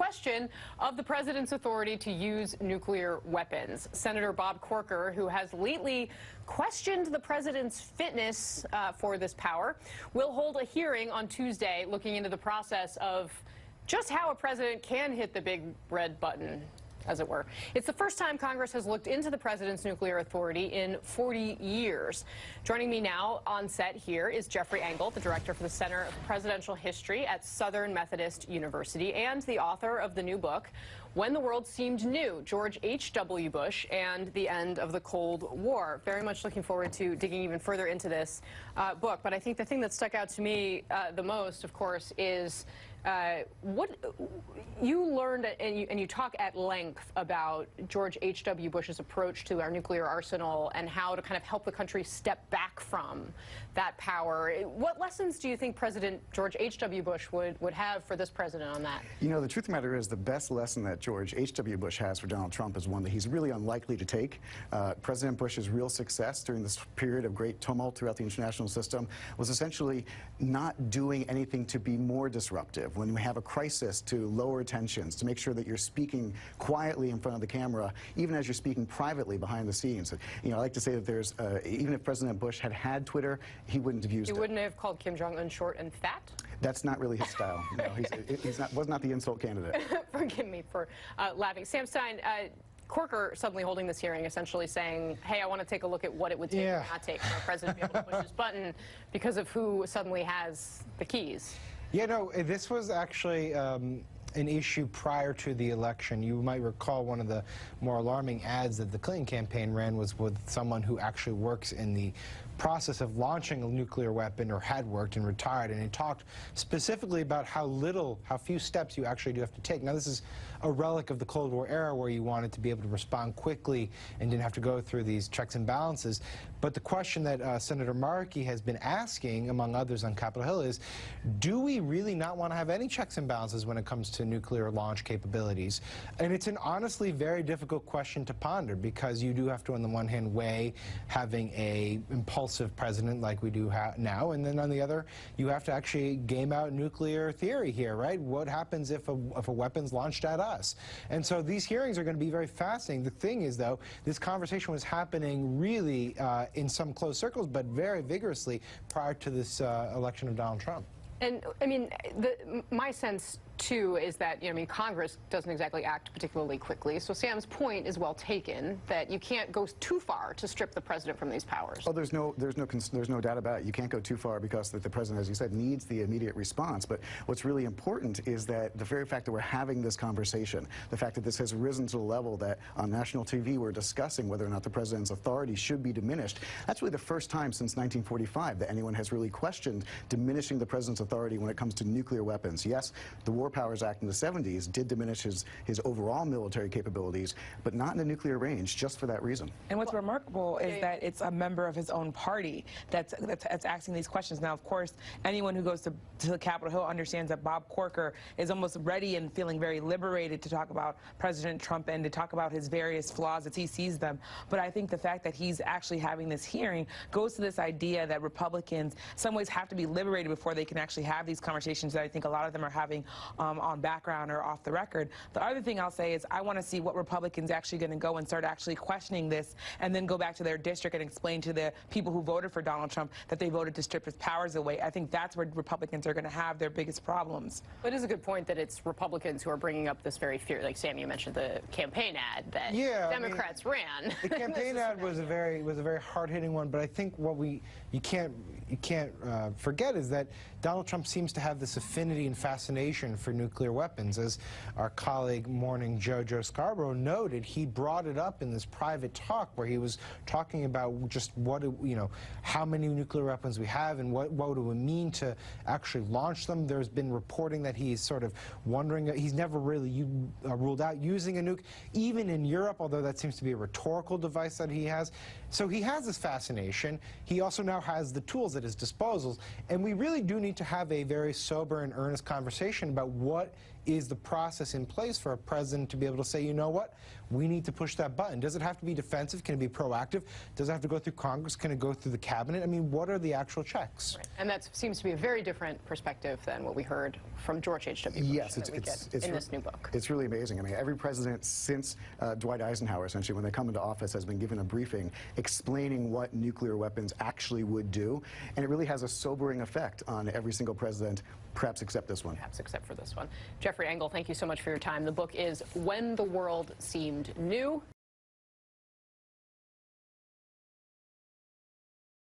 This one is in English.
question of the president's authority to use nuclear weapons. Senator Bob Corker, who has lately questioned the president's fitness for this power, will hold a hearing on Tuesday looking into the process of just how a president can hit the big red button, as it were. It's the first time Congress has looked into the president's nuclear authority in 40 years. Joining me now on set here is Jeffrey Engel, the director for the Center of Presidential History at Southern Methodist University and the author of the new book, When the World Seemed New, George H.W. Bush and the End of the Cold War. Very much looking forward to digging even further into this book. But I think the thing that stuck out to me the most, of course, is what you learned, and you talk at length about George H.W. Bush's approach to our nuclear arsenal and how to kind of help the country step back from that power. What lessons do you think President George H.W. Bush would have for this president on that? You know, the truth of the matter is the best lesson that George H.W. Bush has for Donald Trump is one that he's really unlikely to take. President Bush's real success during this period of great tumult throughout the international system was essentially not doing anything to be more disruptive. When we have a crisis, to lower tensions, to make sure that you're speaking quietly in front of the camera, even as you're speaking privately behind the scenes. You know, I like to say that there's, even if President Bush had Twitter, he wouldn't have used it. He wouldn't have called Kim Jong-un short and fat? That's not really his style. No, was not the insult candidate. Forgive me for laughing. Sam Stein, Corker suddenly holding this hearing, essentially saying, hey, I want to take a look at what it would take or not take for a president to be able to push his button because of who suddenly has the keys. Yeah, no, this was actually an issue prior to the election. You might recall one of the more alarming ads that the Clinton campaign ran was with someone who actually works in the process of launching a nuclear weapon, or had worked and retired, and he talked specifically about how few steps you actually do have to take. Now, this is a relic of the Cold War era where you wanted to be able to respond quickly and didn't have to go through these checks and balances. But the question that Senator Markey has been asking, among others on Capitol Hill, is do we really not want to have any checks and balances when it comes to nuclear launch capabilities? And it's an honestly very difficult question to ponder, because you do have to, on the one hand, weigh having a impulsive president like we do now, and then on the other, you have to actually game out nuclear theory here, right? What happens if a weapon's launched at us? And so these hearings are going to be very fascinating. The thing is, though, this conversation was happening really in some closed circles, but very vigorously prior to this election of Donald Trump. And, I mean, my sense, too, is that, you know, I mean, Congress doesn't exactly act particularly quickly. So Sam's point is well taken, that you can't go too far to strip the president from these powers. Well, there's no doubt about it. You can't go too far because the president, as you said, needs the immediate response. But what's really important is that the very fact that we're having this conversation, the fact that this has risen to the level that on national TV we're discussing whether or not the president's authority should be diminished, that's really the first time since 1945 that anyone has really questioned diminishing the president's authority when it comes to nuclear weapons. Yes, the War Powers Act in the 70s did diminish his overall military capabilities, but not in the nuclear range, just for that reason. And what's remarkable is that it's a member of his own party that's asking these questions. Now, of course, anyone who goes to Capitol Hill understands that Bob Corker is almost ready and feeling very liberated to talk about President Trump and to talk about his various flaws as he sees them. But I think the fact that he's actually having this hearing goes to this idea that Republicans, in some ways, have to be liberated before they can actually have these conversations that I think a lot of them are having on background or off the record. The other thing I'll say is I want to see what Republicans actually going to go and start actually questioning this, and then go back to their district and explain to the people who voted for Donald Trump that they voted to strip his powers away. I think that's where Republicans are going to have their biggest problems. But it is a good point that it's Republicans who are bringing up this very fear. Like Sam, you mentioned the campaign ad that Democrats ran. The campaign ad was a very hard-hitting one, but I think what you can't forget is that Donald Trump seems to have this affinity and fascination for nuclear weapons. As our colleague Morning Joe Scarborough noted, he brought it up in this private talk where he was talking about just how many nuclear weapons we have and what it would mean to actually launch them. There's been reporting that he's sort of wondering, he's never really ruled out using a nuke, even in Europe, although that seems to be a rhetorical device that he has. So he has this fascination. He also now has the tools at his disposal, and we really do need to have a very sober and earnest conversation about what is the process in place for a president to be able to say, you know what, we need to push that button? Does it have to be defensive? Can it be proactive? Does it have to go through Congress? Can it go through the cabinet? I mean, what are the actual checks? Right. And that seems to be a very different perspective than what we heard from George H.W. Bush Yes, in this new book. It's really amazing. I mean, every president since Dwight Eisenhower, essentially, when they come into office, has been given a briefing explaining what nuclear weapons actually would do, and it really has a sobering effect on every single president, perhaps except this one. Perhaps except for this one. Jeffrey Engel, thank you so much for your time. The book is When the World Seemed New.